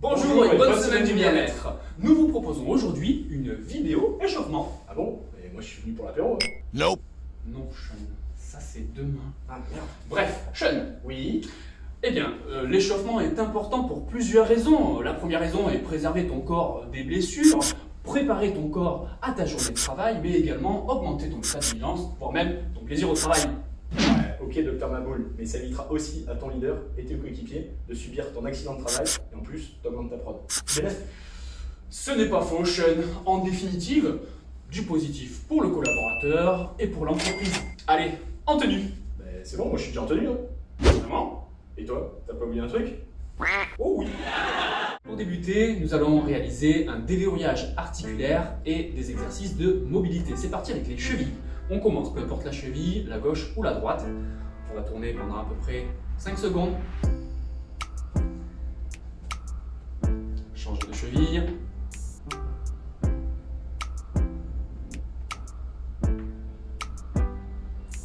Bonjour et bonne semaine du bien-être. Nous vous proposons aujourd'hui une vidéo échauffement. Ah bon? Et moi je suis venu pour l'apéro. Hein. Nope. Non, Sean, ça c'est demain. Ah merde. Bref, Sean. Oui. Eh bien, l'échauffement est important pour plusieurs raisons. La première raison est préserver ton corps des blessures, préparer ton corps à ta journée de travail, mais également augmenter ton état de vigilance, voire même ton plaisir au travail. Ouais, ok docteur Maboul, mais ça évitera aussi à ton leader et tes coéquipiers de subir ton accident de travail et en plus t'augmentes ta prod. Ce n'est pas faux, Sean. En définitive, du positif pour le collaborateur et pour l'entreprise. Allez, en tenue. Mais c'est bon, moi je suis déjà en tenue. Hein. Vraiment? Et toi, t'as pas oublié un truc? Oh oui. Pour débuter, nous allons réaliser un déverrouillage articulaire et des exercices de mobilité. C'est parti avec les chevilles. On commence, peu importe la cheville, la gauche ou la droite. On va tourner pendant à peu près 5 secondes. Change de cheville.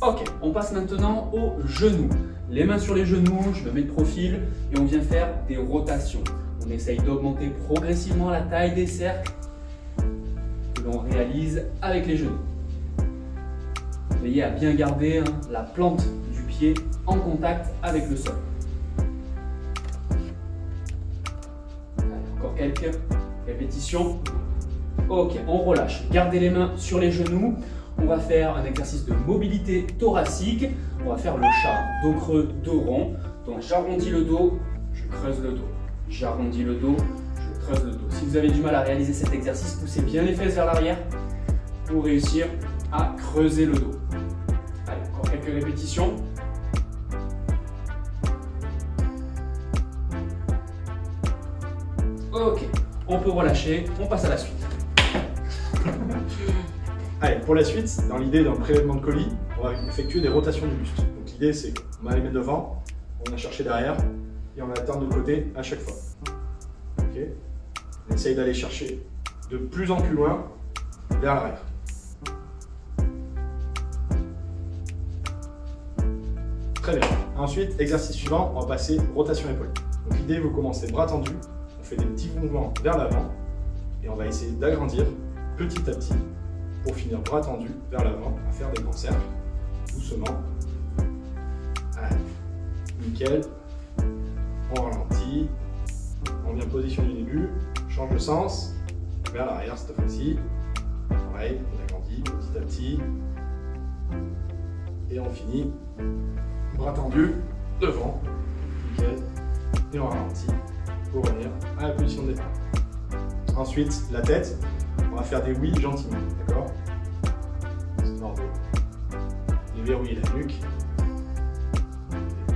Ok, on passe maintenant aux genoux. Les mains sur les genoux, je me mets de profil et on vient faire des rotations. On essaye d'augmenter progressivement la taille des cercles que l'on réalise avec les genoux. Veillez à bien garder la plante du pied en contact avec le sol. Allez, encore quelques répétitions. Ok, on relâche. Gardez les mains sur les genoux. On va faire un exercice de mobilité thoracique. On va faire le chat, dos creux, dos rond. Donc j'arrondis le dos, je creuse le dos. J'arrondis le dos, je creuse le dos. Si vous avez du mal à réaliser cet exercice, poussez bien les fesses vers l'arrière pour réussir à creuser le dos. Allez, encore quelques répétitions. Ok, on peut relâcher, on passe à la suite. Allez, pour la suite, dans l'idée d'un prélèvement de colis, on va effectuer des rotations du buste. Donc l'idée c'est qu'on va les mettre devant, on va chercher derrière et on va atteindre de côté à chaque fois. Ok. On essaye d'aller chercher de plus en plus loin vers l'arrière. Très bien. Ensuite, exercice suivant, on va passer rotation épaule. Donc l'idée, vous commencez bras tendus, on fait des petits mouvements vers l'avant et on va essayer d'agrandir petit à petit pour finir bras tendus vers l'avant à faire des grands cercles, doucement. Allez, nickel. On ralentit, on vient position du début, change de sens, vers l'arrière cette fois-ci. Pareil, on agrandit petit à petit. Et on finit, bras tendus, devant, nickel. Et on ralentit pour revenir à la position de départ. Ensuite, la tête. On va faire des oui gentiment, d'accord? Histoire de déverrouiller la nuque.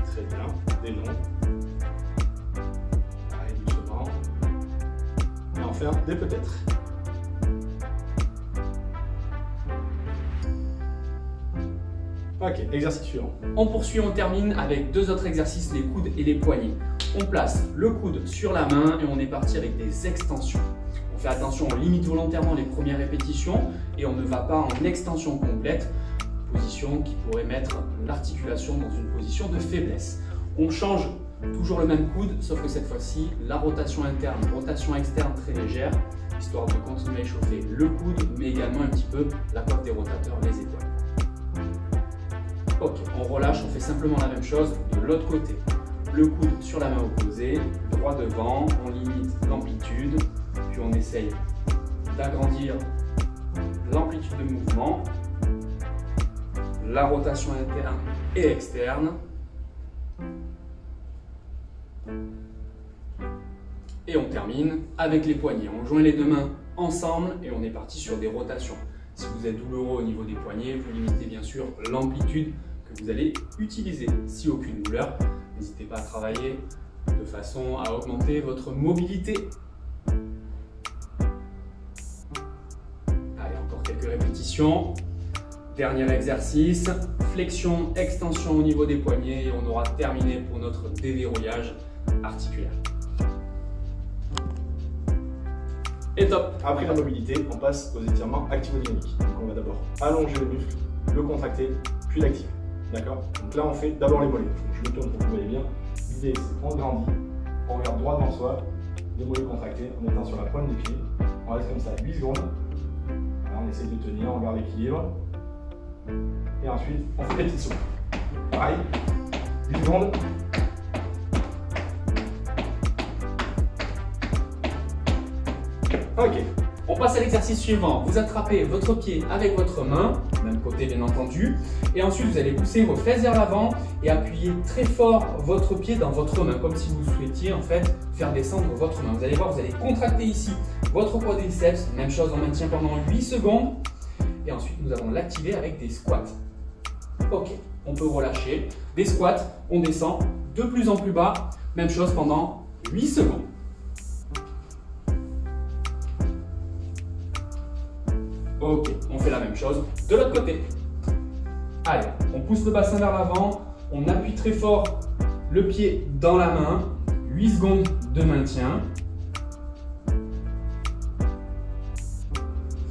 Très bien, des longs. Pareil, doucement. Et on va faire des peut-être. Ok, exercice suivant. On poursuit, on termine avec deux autres exercices, les coudes et les poignets. On place le coude sur la main et on est parti avec des extensions. On fait attention, on limite volontairement les premières répétitions et on ne va pas en extension complète, position qui pourrait mettre l'articulation dans une position de faiblesse. On change toujours le même coude, sauf que cette fois-ci, la rotation interne, rotation externe très légère, histoire de continuer à échauffer le coude, mais également un petit peu la coiffe des rotateurs, les épaules. Ok, on relâche, on fait simplement la même chose de l'autre côté. Le coude sur la main opposée, droit devant, on limite l'amplitude, puis on essaye d'agrandir l'amplitude de mouvement, la rotation interne et externe. Et on termine avec les poignets. On joint les deux mains ensemble et on est parti sur des rotations. Si vous êtes douloureux au niveau des poignets, vous limitez bien sûr l'amplitude que vous allez utiliser. Si aucune douleur, n'hésitez pas à travailler de façon à augmenter votre mobilité. Allez, encore quelques répétitions. Dernier exercice, flexion, extension au niveau des poignets et on aura terminé pour notre déverrouillage articulaire. Et top. Après la mobilité, on passe aux étirements activo-dynamiques. Donc on va d'abord allonger le muscle, le contracter, puis l'activer. D'accord? Donc là, on fait d'abord les mollets. Donc je me tourne pour que vous voyez bien. L'idée, c'est qu'on grandit, on regarde droit devant soi, déroulé contracté en étant sur la pointe du pied. On reste comme ça 8 secondes. Voilà, on essaye de tenir, on garde l'équilibre. Et ensuite, on fait des petits sauts. Pareil, 8 secondes. Ok. On passe à l'exercice suivant. Vous attrapez votre pied avec votre main, même côté bien entendu, et ensuite vous allez pousser vos fesses vers l'avant et appuyer très fort votre pied dans votre main, comme si vous souhaitiez en fait faire descendre votre main. Vous allez voir, vous allez contracter ici votre quadriceps, même chose, on maintient pendant 8 secondes, et ensuite nous allons l'activer avec des squats. Ok, on peut relâcher. Des squats, on descend de plus en plus bas, même chose pendant 8 secondes. Ok, on fait la même chose de l'autre côté. Allez, on pousse le bassin vers l'avant, on appuie très fort le pied dans la main, 8 secondes de maintien.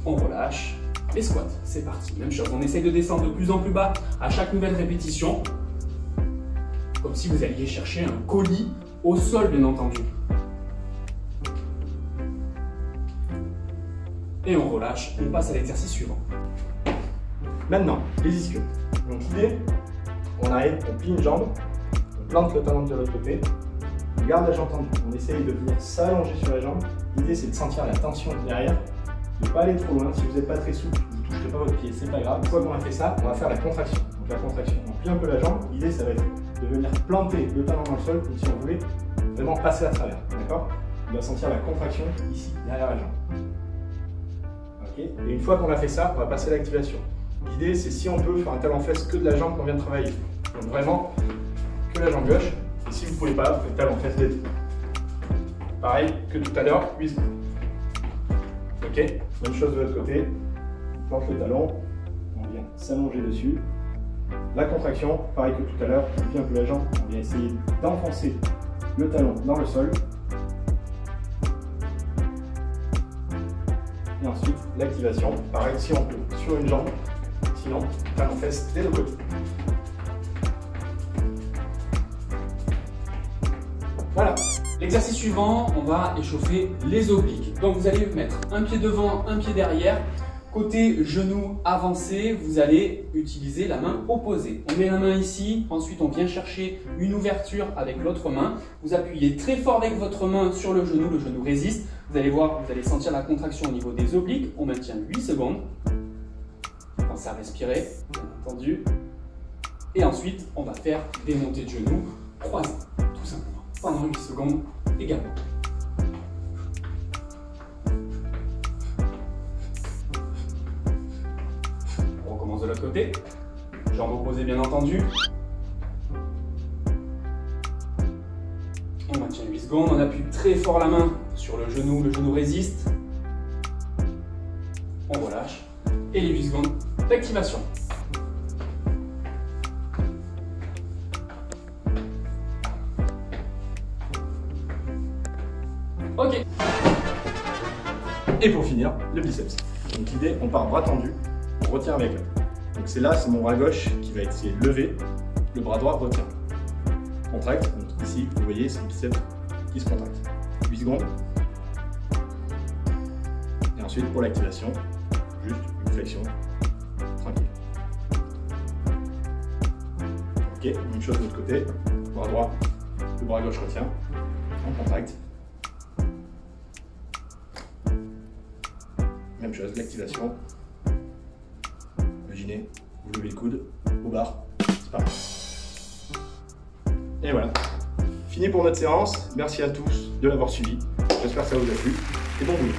On relâche, les squats, c'est parti. Même chose, on essaye de descendre de plus en plus bas à chaque nouvelle répétition, comme si vous alliez chercher un colis au sol, bien entendu. Et on relâche, on passe à l'exercice suivant. Maintenant, les ischios. Donc l'idée, on arrive, on plie une jambe, on plante le talon de l'autre côté, on garde la jambe tendue, on essaye de venir s'allonger sur la jambe. L'idée c'est de sentir la tension derrière, de ne pas aller trop loin. Si vous n'êtes pas très souple, vous ne toucherez pas votre pied, c'est pas grave. Une fois qu'on a fait ça, on va faire la contraction. Donc la contraction, on plie un peu la jambe. L'idée ça va être de venir planter le talon dans le sol comme si on voulait vraiment passer à travers. D'accord? On doit sentir la contraction ici, derrière la jambe. Et une fois qu'on a fait ça, on va passer à l'activation. L'idée, c'est si on peut faire un talon fesse que de la jambe qu'on vient de travailler. Donc vraiment, que la jambe gauche. Et si vous ne pouvez pas, faites talon fesse des deux. Pareil que tout à l'heure, 8 secondes. Ok, même chose de l'autre côté. On plante le talon, on vient s'allonger dessus. La contraction, pareil que tout à l'heure, on plie un peu la jambe, on vient essayer d'enfoncer le talon dans le sol. Et ensuite, l'activation, pareil si on peut, sur une jambe, sinon, talon fesse des deux côtés. Voilà. L'exercice suivant, on va échauffer les obliques. Donc vous allez mettre un pied devant, un pied derrière. Côté genou avancé, vous allez utiliser la main opposée. On met la main ici, ensuite on vient chercher une ouverture avec l'autre main. Vous appuyez très fort avec votre main sur le genou résiste. Vous allez voir, vous allez sentir la contraction au niveau des obliques. On maintient 8 secondes. Pensez à respirer, bien entendu. Et ensuite, on va faire des montées de genoux croisées, tout simplement, pendant 8 secondes également. On recommence de l'autre côté. Jambes opposées, bien entendu. On maintient 8 secondes, on appuie très fort la main sur le genou résiste. On relâche. Et les 8 secondes d'activation. Ok. Et pour finir, le biceps. Donc l'idée, on part bras tendu, on retient avec là. Donc c'est là, c'est mon bras gauche qui va essayer de lever, le bras droit retient. Contracte, donc ici, vous voyez, c'est le biceps qui se contracte. 8 secondes. Et ensuite, pour l'activation, juste une flexion, tranquille. Ok, même chose de l'autre côté, bras droit, le bras gauche retient, on contracte. Même chose, l'activation. Imaginez, vous levez le coude, au bar, c'est parti. Et voilà, fini pour notre séance. Merci à tous de l'avoir suivi. J'espère que ça vous a plu et bon boulot.